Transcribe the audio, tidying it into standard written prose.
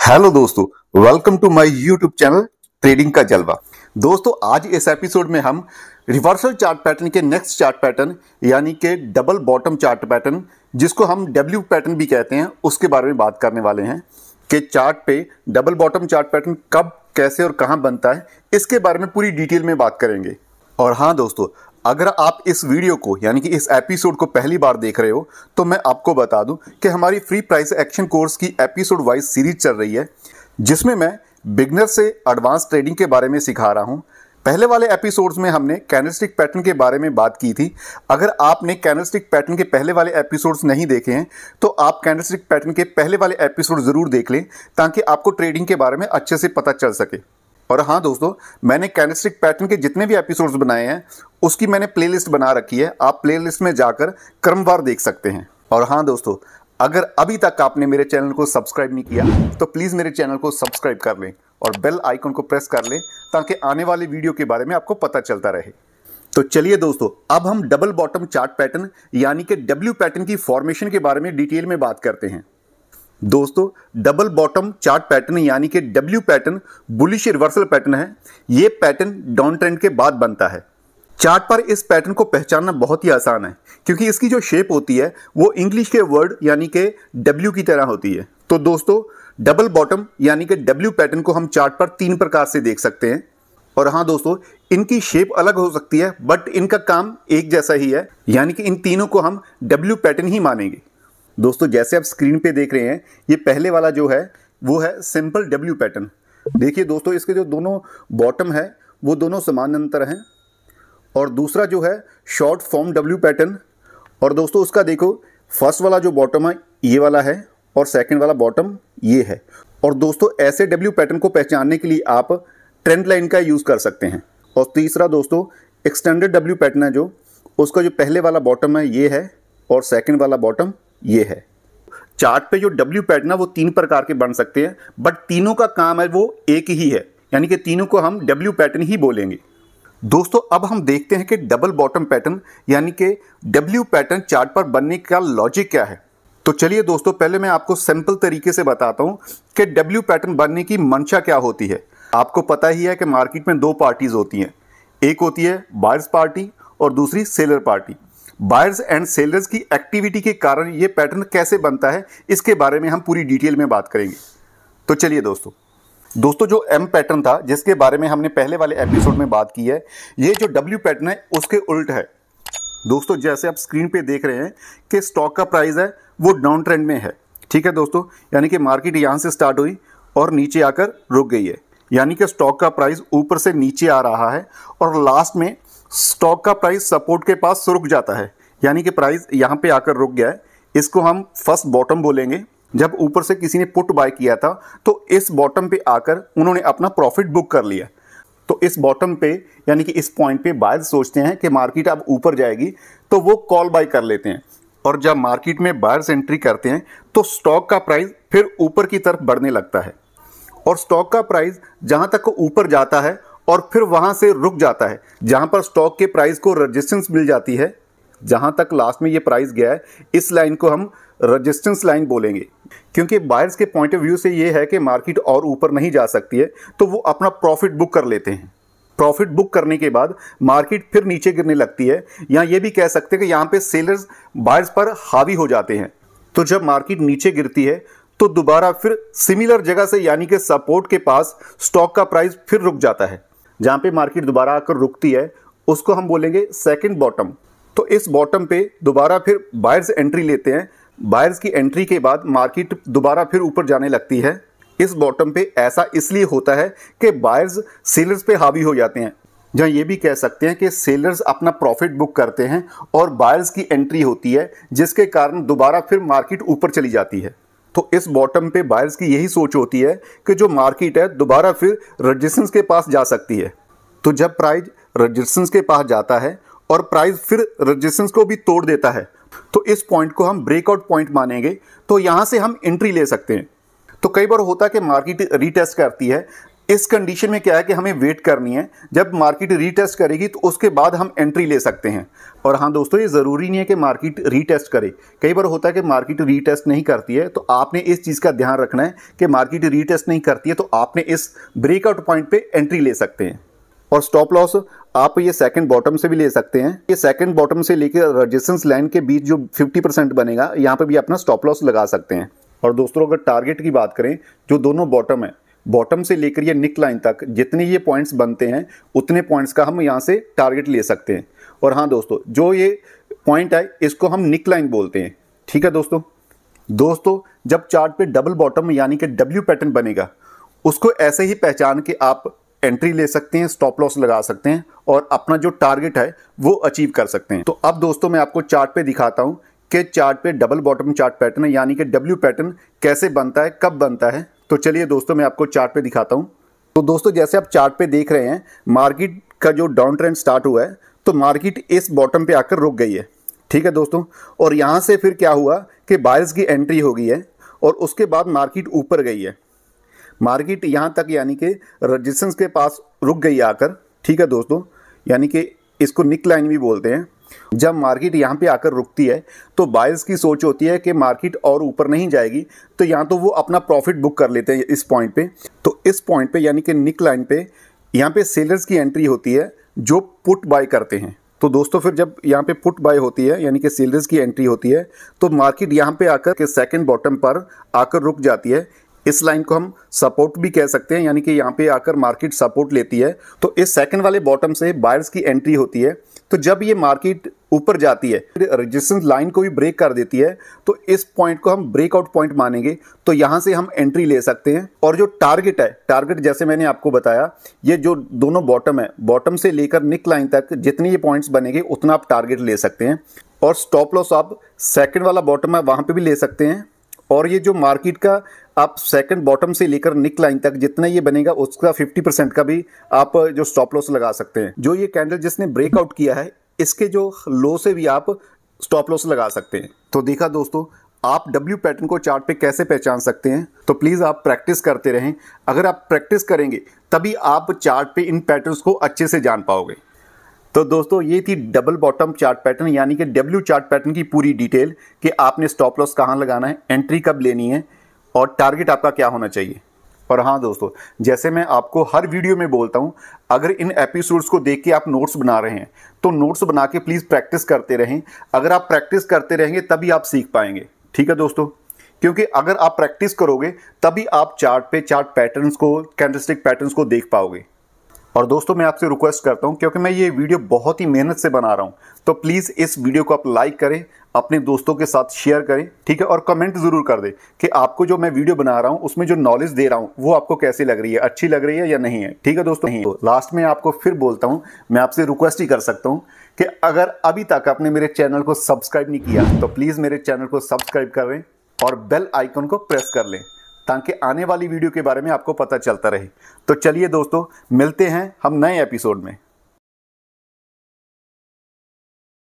Hello दोस्तों, welcome to my YouTube channel trading का जलवा। दोस्तों, आज इस एपिसोड में हम रिवर्सल चार्ट पैटर्न के नेक्स्ट चार्ट पैटर्न यानी कि डबल बॉटम चार्ट पैटर्न, जिसको हम डब्ल्यू पैटर्न भी कहते हैं, उसके बारे में बात करने वाले हैं कि चार्ट पे डबल बॉटम चार्ट पैटर्न कब, कैसे और कहां बनता है, इसके बारे में पूरी डिटेल में बात करेंगे। और हाँ दोस्तों, अगर आप इस वीडियो को यानी कि इस एपिसोड को पहली बार देख रहे हो तो मैं आपको बता दूं कि हमारी फ्री प्राइस एक्शन कोर्स की एपिसोड वाइज सीरीज चल रही है, जिसमें मैं बिगनर से एडवांस ट्रेडिंग के बारे में सिखा रहा हूं। पहले वाले एपिसोड्स में हमने कैंडलस्टिक पैटर्न के बारे में बात की थी। अगर आपने कैंडलस्टिक पैटर्न के पहले वाले एपिसोड्स नहीं देखे हैं तो आप कैंडलस्टिक पैटर्न के पहले वाले एपिसोड ज़रूर देख लें, ताकि आपको ट्रेडिंग के बारे में अच्छे से पता चल सके। और हाँ दोस्तों, मैंने कैंडलस्टिक पैटर्न के जितने भी एपिसोड्स बनाए हैं उसकी मैंने प्लेलिस्ट बना रखी है, आप प्लेलिस्ट में जाकर क्रमवार देख सकते हैं। और हाँ दोस्तों, अगर अभी तक आपने मेरे चैनल को सब्सक्राइब नहीं किया तो प्लीज़ मेरे चैनल को सब्सक्राइब कर लें और बेल आइकन को प्रेस कर लें, ताकि आने वाले वीडियो के बारे में आपको पता चलता रहे। तो चलिए दोस्तों, अब हम डबल बॉटम चार्ट पैटर्न यानी कि डब्ल्यू पैटर्न की फॉर्मेशन के बारे में डिटेल में बात करते हैं। दोस्तों, डबल बॉटम चार्ट पैटर्न यानी कि W pattern bullish reversal pattern है। ये पैटर्न डाउन ट्रेंड के बाद बनता है। चार्ट पर इस पैटर्न को पहचानना बहुत ही आसान है, क्योंकि इसकी जो शेप होती है वो इंग्लिश के वर्ड यानी कि डब्ल्यू की तरह होती है। तो दोस्तों, डबल बॉटम यानी कि डब्ल्यू पैटर्न को हम चार्ट पर तीन प्रकार से देख सकते हैं। और हाँ दोस्तों, इनकी शेप अलग हो सकती है बट इनका काम एक जैसा ही है, यानी कि इन तीनों को हम डब्ल्यू पैटर्न ही मानेंगे। दोस्तों, जैसे आप स्क्रीन पे देख रहे हैं, ये पहले वाला जो है वो है सिंपल डब्ल्यू पैटर्न। देखिए दोस्तों, इसके जो दोनों बॉटम है वो दोनों समानांतर हैं। और दूसरा जो है शॉर्ट फॉर्म डब्ल्यू पैटर्न। और दोस्तों, उसका देखो, फर्स्ट वाला जो बॉटम है ये वाला है और सेकंड वाला बॉटम ये है। और दोस्तों, ऐसे डब्ल्यू पैटर्न को पहचानने के लिए आप ट्रेंड लाइन का यूज़ कर सकते हैं। और तीसरा दोस्तों एक्सटेंडेड डब्ल्यू पैटर्न है, जो उसका जो पहले वाला बॉटम है ये है और सेकंड वाला बॉटम ये है। चार्ट पे जो डब्ल्यू पैटर्न है वो तीन प्रकार के बन सकते हैं, बट तीनों का काम है वो एक ही है, यानी कि तीनों को हम डब्ल्यू पैटर्न ही बोलेंगे। दोस्तों, अब हम देखते हैं कि डबल बॉटम पैटर्न यानी कि डब्ल्यू पैटर्न चार्ट पर बनने का लॉजिक क्या है। तो चलिए दोस्तों, पहले मैं आपको सिंपल तरीके से बताता हूं कि डब्ल्यू पैटर्न बनने की मंशा क्या होती है। आपको पता ही है कि मार्केट में दो पार्टीज होती हैं, एक होती है बायर्स पार्टी और दूसरी seller party. Buyers and sellers की एक्टिविटी के कारण ये पैटर्न कैसे बनता है, इसके बारे में हम पूरी डिटेल में बात करेंगे। तो चलिए दोस्तों, जो एम पैटर्न था जिसके बारे में हमने पहले वाले एपिसोड में बात की है, ये जो डब्ल्यू पैटर्न है उसके उल्ट है। दोस्तों, जैसे आप स्क्रीन पे देख रहे हैं कि स्टॉक का प्राइस है वो डाउन ट्रेंड में है। ठीक है दोस्तों, यानी कि मार्केट यहाँ से स्टार्ट हुई और नीचे आकर रुक गई है, यानी कि स्टॉक का प्राइस ऊपर से नीचे आ रहा है और लास्ट में स्टॉक का प्राइस सपोर्ट के पास रुक जाता है, यानी कि प्राइस यहाँ पे आकर रुक गया है। इसको हम फर्स्ट बॉटम बोलेंगे। जब ऊपर से किसी ने पुट बाय किया था तो इस बॉटम पे आकर उन्होंने अपना प्रॉफिट बुक कर लिया। तो इस बॉटम पे यानी कि इस पॉइंट पे बायर्स सोचते हैं कि मार्केट अब ऊपर जाएगी, तो वो कॉल बाय कर लेते हैं। और जब मार्केट में बायर्स एंट्री करते हैं तो स्टॉक का प्राइस फिर ऊपर की तरफ बढ़ने लगता है और स्टॉक का प्राइस जहाँ तक ऊपर जाता है और फिर वहाँ से रुक जाता है, जहाँ पर स्टॉक के प्राइस को रेजिस्टेंस मिल जाती है। जहाँ तक लास्ट में ये प्राइस गया है, इस लाइन को हम रेजिस्टेंस लाइन बोलेंगे, क्योंकि बायर्स के पॉइंट ऑफ व्यू से ये है कि मार्केट और ऊपर नहीं जा सकती है, तो वो अपना प्रॉफिट बुक कर लेते हैं। प्रॉफिट बुक करने के बाद मार्केट फिर नीचे गिरने लगती है, या ये भी कह सकते हैं कि यहाँ पे सेलर्स बायर्स पर हावी हो जाते हैं। तो जब मार्केट नीचे गिरती है तो दोबारा फिर सिमिलर जगह से यानी कि सपोर्ट के पास स्टॉक का प्राइस फिर रुक जाता है। जहाँ पे मार्केट दोबारा आकर रुकती है उसको हम बोलेंगे सेकंड बॉटम। तो इस बॉटम पे दोबारा फिर बायर्स एंट्री लेते हैं। बायर्स की एंट्री के बाद मार्केट दोबारा फिर ऊपर जाने लगती है। इस बॉटम पे ऐसा इसलिए होता है कि बायर्स सेलर्स पे हावी हो जाते हैं, जहाँ ये भी कह सकते हैं कि सेलर्स अपना प्रॉफिट बुक करते हैं और बायर्स की एंट्री होती है, जिसके कारण दोबारा फिर मार्केट ऊपर चली जाती है। तो इस बॉटम पे बायर्स की यही सोच होती है कि जो मार्केट है दोबारा फिर रेजिस्टेंस के पास जा सकती है। तो जब प्राइस रेजिस्टेंस के पास जाता है और प्राइस फिर रेजिस्टेंस को भी तोड़ देता है, तो इस पॉइंट को हम ब्रेकआउट पॉइंट मानेंगे। तो यहाँ से हम एंट्री ले सकते हैं। तो कई बार होता है कि मार्केट रीटेस्ट करती है, इस कंडीशन में क्या है कि हमें वेट करनी है, जब मार्केट रीटेस्ट करेगी तो उसके बाद हम एंट्री ले सकते हैं। और हाँ दोस्तों, ये ज़रूरी नहीं है कि मार्केट रीटेस्ट करे, कई बार होता है कि मार्केट रीटेस्ट नहीं करती है, तो आपने इस चीज़ का ध्यान रखना है कि मार्केट रीटेस्ट नहीं करती है तो आपने इस ब्रेकआउट पॉइंट पे एंट्री ले सकते हैं। और स्टॉप लॉस आप ये सेकंड बॉटम से भी ले सकते हैं। ये सेकंड बॉटम से लेकर रेजिस्टेंस लाइन के बीच जो 50% बनेगा, यहाँ पे भी अपना स्टॉप लॉस लगा सकते हैं। और दोस्तों, अगर टारगेट की बात करें, जो दोनों बॉटम है, बॉटम से लेकर ये निक लाइन तक जितने ये पॉइंट्स बनते हैं उतने पॉइंट्स का हम यहाँ से टारगेट ले सकते हैं। और हाँ दोस्तों, जो ये पॉइंट है इसको हम निक लाइन बोलते हैं। ठीक है दोस्तों, जब चार्ट पे डबल बॉटम यानी कि डब्ल्यू पैटर्न बनेगा, उसको ऐसे ही पहचान के आप एंट्री ले सकते हैं, स्टॉप लॉस लगा सकते हैं और अपना जो टारगेट है वो अचीव कर सकते हैं। तो अब दोस्तों, मैं आपको चार्ट पे दिखाता हूँ कि चार्ट पे डबल बॉटम चार्ट पैटर्न यानी कि डब्ल्यू पैटर्न कैसे बनता है, कब बनता है। तो चलिए दोस्तों, मैं आपको चार्ट पे दिखाता हूँ। तो दोस्तों, जैसे आप चार्ट पे देख रहे हैं, मार्केट का जो डाउन ट्रेंड स्टार्ट हुआ है, तो मार्केट इस बॉटम पे आकर रुक गई है। ठीक है दोस्तों, और यहाँ से फिर क्या हुआ कि बायर्स की एंट्री हो गई है और उसके बाद मार्केट ऊपर गई है। मार्केट यहाँ तक यानी कि रेजिस्टेंस के पास रुक गई आकर। ठीक है दोस्तों, यानी कि इसको निक लाइन भी बोलते हैं। जब मार्केट यहाँ पे आकर रुकती है तो बायर्स की सोच होती है कि मार्केट और ऊपर नहीं जाएगी, तो यहाँ तो वो अपना प्रॉफिट बुक कर लेते हैं इस पॉइंट पे। तो इस पॉइंट पे यानी कि निक लाइन पे यहाँ पे सेलर्स की एंट्री होती है जो पुट बाय करते हैं। तो दोस्तों, फिर जब यहाँ पे पुट बाय होती है यानी कि सेलर्स की एंट्री होती है, तो मार्केट यहाँ पे आकर के सेकेंड बॉटम पर आकर रुक जाती है। इस लाइन को हम सपोर्ट भी कह सकते हैं, यानी कि यहाँ पे आकर मार्केट सपोर्ट लेती है। तो इस सेकंड वाले बॉटम से बायर्स की एंट्री होती है। तो जब ये मार्केट ऊपर जाती है, रेजिस्टेंस लाइन को भी ब्रेक कर देती है, तो इस पॉइंट को हम ब्रेकआउट पॉइंट मानेंगे। तो यहाँ से हम एंट्री ले सकते हैं। और जो टारगेट है, टारगेट जैसे मैंने आपको बताया, ये जो दोनों बॉटम है, बॉटम से लेकर निक लाइन तक जितने ये पॉइंट्स बनेंगे उतना आप टारगेट ले सकते हैं। और स्टॉप लॉस आप सेकेंड वाला बॉटम है वहाँ पर भी ले सकते हैं। और ये जो मार्केट का आप सेकंड बॉटम से लेकर निक लाइन तक जितना ये बनेगा उसका 50% का भी आप जो स्टॉप लॉस लगा सकते हैं। जो ये कैंडल जिसने ब्रेकआउट किया है, इसके जो लो से भी आप स्टॉप लॉस लगा सकते हैं। तो देखा दोस्तों, आप डब्ल्यू पैटर्न को चार्ट पे कैसे पहचान सकते हैं। तो प्लीज़ आप प्रैक्टिस करते रहें। अगर आप प्रैक्टिस करेंगे तभी आप चार्ट पे इन पैटर्न्स को अच्छे से जान पाओगे। तो दोस्तों, ये थी डबल बॉटम चार्ट पैटर्न यानी कि डब्ल्यू चार्ट पैटर्न की पूरी डिटेल कि आपने स्टॉप लॉस कहाँ लगाना है, एंट्री कब लेनी है और टारगेट आपका क्या होना चाहिए। और हाँ दोस्तों, जैसे मैं आपको हर वीडियो में बोलता हूँ, अगर इन एपिसोड्स को देख के आप नोट्स बना रहे हैं तो नोट्स बना के प्लीज़ प्रैक्टिस करते रहें। अगर आप प्रैक्टिस करते रहेंगे तभी आप सीख पाएंगे। ठीक है दोस्तों, क्योंकि अगर आप प्रैक्टिस करोगे तभी आप चार्ट पे चार्ट पैटर्न्स को, कैंडलस्टिक पैटर्न्स को देख पाओगे। और दोस्तों, मैं आपसे रिक्वेस्ट करता हूं, क्योंकि मैं ये वीडियो बहुत ही मेहनत से बना रहा हूं, तो प्लीज़ इस वीडियो को आप लाइक करें, अपने दोस्तों के साथ शेयर करें। ठीक है, और कमेंट ज़रूर कर दें कि आपको जो मैं वीडियो बना रहा हूं उसमें जो नॉलेज दे रहा हूं वो आपको कैसी लग रही है, अच्छी लग रही है या नहीं है। ठीक है दोस्तों, नहीं तो लास्ट में आपको फिर बोलता हूँ, मैं आपसे रिक्वेस्ट ही कर सकता हूँ कि अगर अभी तक आपने मेरे चैनल को सब्सक्राइब नहीं किया तो प्लीज़ मेरे चैनल को सब्सक्राइब करें और बेल आइकन को प्रेस कर लें ताकि आने वाली वीडियो के बारे में आपको पता चलता रहे। तो चलिए दोस्तों, मिलते हैं हम नए एपिसोड में।